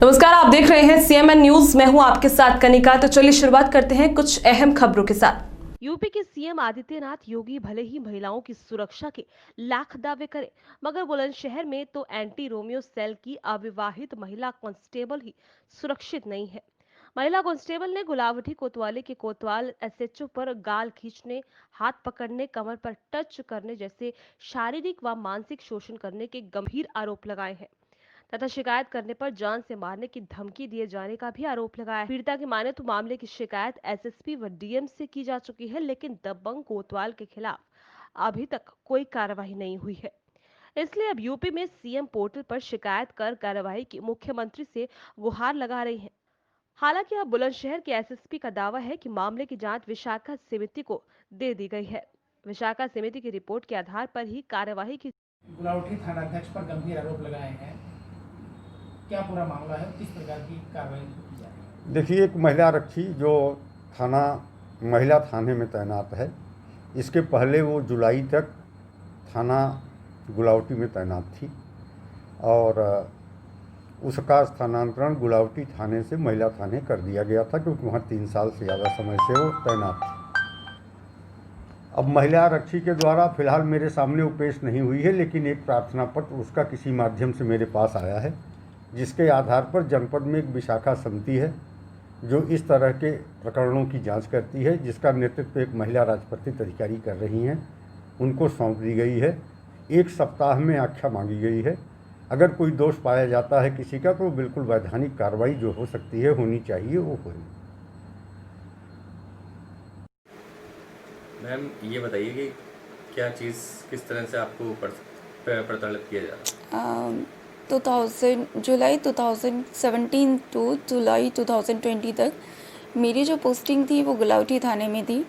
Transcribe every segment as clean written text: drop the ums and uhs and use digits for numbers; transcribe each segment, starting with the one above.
नमस्कार, आप देख रहे हैं सीएमएन न्यूज। मैं हूं आपके साथ कनिका। तो चलिए शुरुआत करते हैं कुछ अहम खबरों के साथ। यूपी के सीएम आदित्यनाथ योगी भले ही महिलाओं की सुरक्षा के लाख दावे करें, मगर बुलंदशहर में तो एंटी रोमियो सेल की अविवाहित महिला कांस्टेबल ही सुरक्षित नहीं है। महिला कांस्टेबल ने गुलावटी कोतवाली के कोतवाल एसएचओ पर गाल खींचने, हाथ पकड़ने, कमर पर टच करने जैसे शारीरिक व मानसिक शोषण करने के गंभीर आरोप लगाए हैं तथा शिकायत करने पर जान से मारने की धमकी दिए जाने का भी आरोप लगाया है। पीड़िता की माने तो मामले की शिकायत एसएसपी व डीएम से की जा चुकी है, लेकिन दबंग कोतवाल के खिलाफ अभी तक कोई कार्रवाई नहीं हुई है। इसलिए अब यूपी में सीएम पोर्टल पर शिकायत कर कार्रवाई की मुख्यमंत्री से गुहार लगा रही हैं। हालांकि अब बुलंदशहर के एसएसपी का दावा है कि मामले की जांच विशाखा समिति को दे दी गई है। विशाखा समिति की रिपोर्ट के आधार पर ही कार्यवाही की। गुलावटी थानाध्यक्ष पर गंभीर आरोप लगाए हैं, क्या पूरा मामला है, किस प्रकार की कार्रवाई की जा रही है? देखिए, एक महिला आरक्षी जो महिला थाने में तैनात है, इसके पहले वो जुलाई तक थाना गुलावटी में तैनात थी और उसका स्थानांतरण गुलावटी थाने से महिला थाने कर दिया गया था, क्योंकि वहाँ 3 साल से ज़्यादा समय से वो तैनात थी। अब महिला आरक्षी के द्वारा फिलहाल मेरे सामने वो पेश नहीं हुई है, लेकिन एक प्रार्थना पत्र उसका किसी माध्यम से मेरे पास आया है, जिसके आधार पर जनपद में एक विशाखा समिति है जो इस तरह के प्रकरणों की जांच करती है, जिसका नेतृत्व एक महिला राजपत्रित अधिकारी कर रही हैं। उनको सौंप दी गई है। 1 सप्ताह में आख्या मांगी गई है। अगर कोई दोष पाया जाता है किसी का, तो बिल्कुल वैधानिक कार्रवाई जो हो सकती है, होनी चाहिए, वो होगी। मैम, ये बताइए कि क्या चीज़ किस तरह से आपको प्रताड़ित किया जा रहा है? जुलाई 2017 टू जुलाई 2020 तक मेरी जो पोस्टिंग थी वो गुलावटी थाने में थी।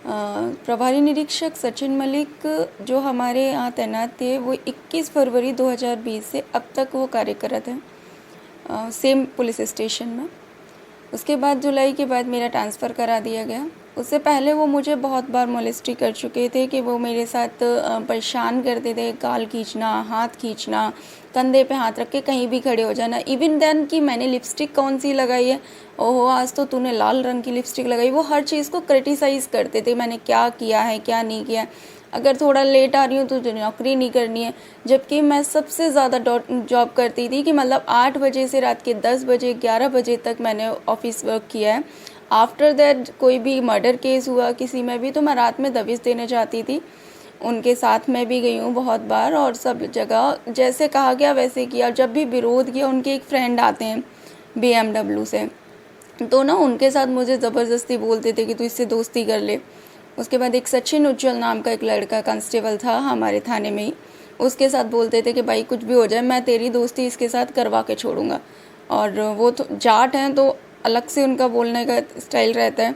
प्रभारी निरीक्षक सचिन मलिक जो हमारे यहाँ तैनात थे, वो 21 फरवरी 2020 से अब तक वो कार्यरत हैं सेम पुलिस स्टेशन में। उसके बाद जुलाई के बाद मेरा ट्रांसफ़र करा दिया गया। उससे पहले वो मुझे बहुत बार मोलेस्टी कर चुके थे कि वो मेरे साथ परेशान करते थे, गाल खींचना, हाथ खींचना, कंधे पे हाथ रख के कहीं भी खड़े हो जाना। इवन देन कि मैंने लिपस्टिक कौन सी लगाई है, ओहो आज तो तूने लाल रंग की लिपस्टिक लगाई, वो हर चीज़ को क्रिटिसाइज़ करते थे, मैंने क्या किया है क्या नहीं किया है। अगर थोड़ा लेट आ रही हूँ तो नौकरी नहीं करनी है, जबकि मैं सबसे ज़्यादा जॉब करती थी कि मतलब 8 बजे से रात के 10 बजे 11 बजे तक मैंने ऑफिस वर्क किया है। आफ्टर दैट कोई भी मर्डर केस हुआ किसी में भी, तो मैं रात में दबिश देने जाती थी। उनके साथ मैं भी गई हूँ बहुत बार, और सब जगह जैसे कहा गया वैसे किया। जब भी विरोध किया, उनके एक फ्रेंड आते हैं BMW से, तो ना उनके साथ मुझे ज़बरदस्ती बोलते थे कि तू इससे दोस्ती कर ले। उसके बाद एक सचिन उज्जवल नाम का एक लड़का कांस्टेबल था हमारे थाने में ही, उसके साथ बोलते थे कि भाई कुछ भी हो जाए, मैं तेरी दोस्ती इसके साथ करवा के छोड़ूंगा। और वो तो जाट हैं, तो अलग से उनका बोलने का स्टाइल रहता है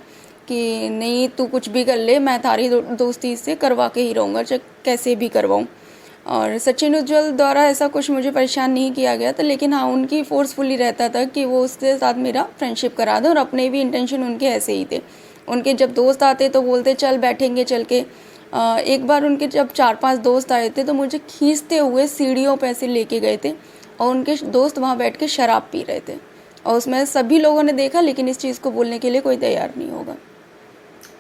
कि नहीं तू कुछ भी कर ले, मैं तारी दोस्ती इससे करवा के ही रहूँगा, चाहे कैसे भी करवाऊँ। और सचिन उज्जवल द्वारा ऐसा कुछ मुझे परेशान नहीं किया गया था, लेकिन हाँ उनकी फोर्सफुली रहता था कि वो उसके साथ मेरा फ्रेंडशिप करा दें, और अपने भी इंटेंशन उनके ऐसे ही थे। उनके जब दोस्त आते तो बोलते चल बैठेंगे चल के। एक बार उनके जब 4-5 दोस्त आए थे तो मुझे खींचते हुए सीढ़ियों पे ऐसे लेके गए थे, और उनके दोस्त वहाँ बैठ के शराब पी रहे थे, और उसमें सभी लोगों ने देखा, लेकिन इस चीज़ को बोलने के लिए कोई तैयार नहीं होगा।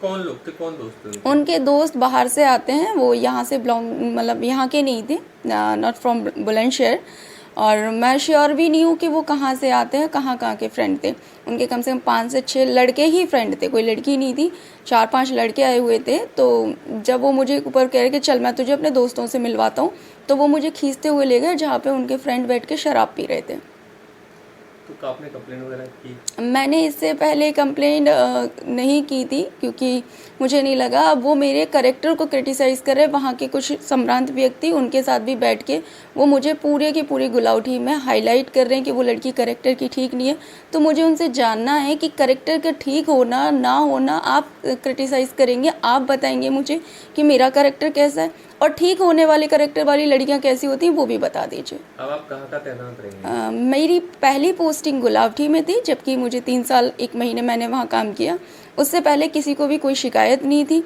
कौन लोग थे, कौन दोस्त थे? उनके दोस्त बाहर से आते हैं, वो यहाँ से बिलोंग मतलब यहाँ के नहीं थे, नॉट फ्रॉम बुलंदशहर, और मैं श्योर भी नहीं हूँ कि वो कहाँ से आते हैं, कहाँ के फ्रेंड थे। उनके कम से कम 5 से 6 लड़के ही फ्रेंड थे, कोई लड़की नहीं थी। 4-5 लड़के आए हुए थे। तो जब वो मुझे ऊपर कह रहे कि चल मैं तुझे अपने दोस्तों से मिलवाता हूँ, तो वो मुझे खींचते हुए ले गए जहाँ पे उनके फ्रेंड बैठ के शराब पी रहे थे। तो आपने कंप्लेंट वगैरह की? मैंने इससे पहले कंप्लेंट नहीं की थी, क्योंकि मुझे नहीं लगा। अब वो मेरे कैरेक्टर को क्रिटिसाइज़ कर रहे, वहाँ के कुछ संभ्रांत व्यक्ति उनके साथ भी बैठ के वो मुझे पूरे की पूरी गुलावटी में हाईलाइट कर रहे हैं कि वो लड़की कैरेक्टर की ठीक नहीं है। तो मुझे उनसे जानना है कि कैरेक्टर का ठीक होना ना होना आप क्रिटिसाइज़ करेंगे, आप बताएंगे मुझे कि मेरा कैरेक्टर कैसा है, और ठीक होने वाले कैरेक्टर वाली लड़कियां कैसी होती हैं वो भी बता दीजिए। अब आप कहाँ का तैनात रहेंगे? मेरी पहली पोस्टिंग गुलावटी में थी, जबकि मुझे 3 साल 1 महीने मैंने वहाँ काम किया। उससे पहले किसी को भी कोई शिकायत नहीं थी।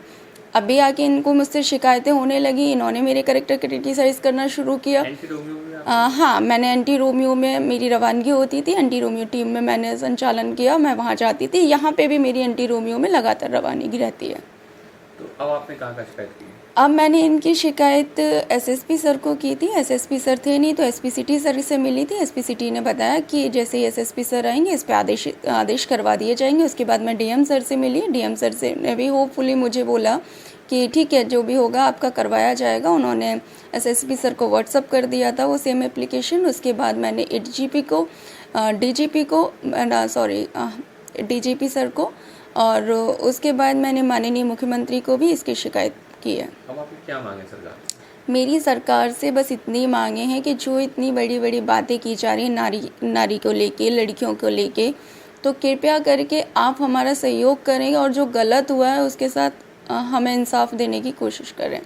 अभी आके इनको मुझसे शिकायतें होने लगी, इन्होंने मेरे कैरेक्टर क्रिटिसाइज़ करना शुरू किया। एंटी रोमियो में हाँ, मैंने एंटी रोमियो में मेरी रवानगी होती थी, एंटी रोमियो टीम में मैंने संचालन किया, मैं वहाँ जाती थी। यहाँ पे भी मेरी एंटी रोमियो में लगातार रवानगी रहती है। तो अब आपने कहाँ शिकायत की है? अब मैंने इनकी शिकायत एसएसपी सर को की थी। एसएसपी सर थे नहीं तो एसपी सिटी सर से मिली थी। एसपी सिटी ने बताया कि जैसे ही एसएसपी सर आएंगे इस पे आदेश करवा दिए जाएंगे। उसके बाद मैं डीएम सर से मिली। डीएम सर से ने भी होपफुली मुझे बोला कि ठीक है, जो भी होगा आपका करवाया जाएगा। उन्होंने एसएसपी सर को व्हाट्सअप कर दिया था वो सेम एप्लीकेशन। उसके बाद मैंने डीजीपी सर को और उसके बाद मैंने माननीय मुख्यमंत्री को भी इसकी शिकायत की है। अब आपकी क्या मांग है सरकार से? मेरी सरकार से बस इतनी मांगे हैं कि जो इतनी बड़ी बड़ी बातें की जा रही हैं नारी को लेके, लड़कियों को लेके, तो कृपया करके आप हमारा सहयोग करें और जो गलत हुआ है उसके साथ हमें इंसाफ देने की कोशिश करें।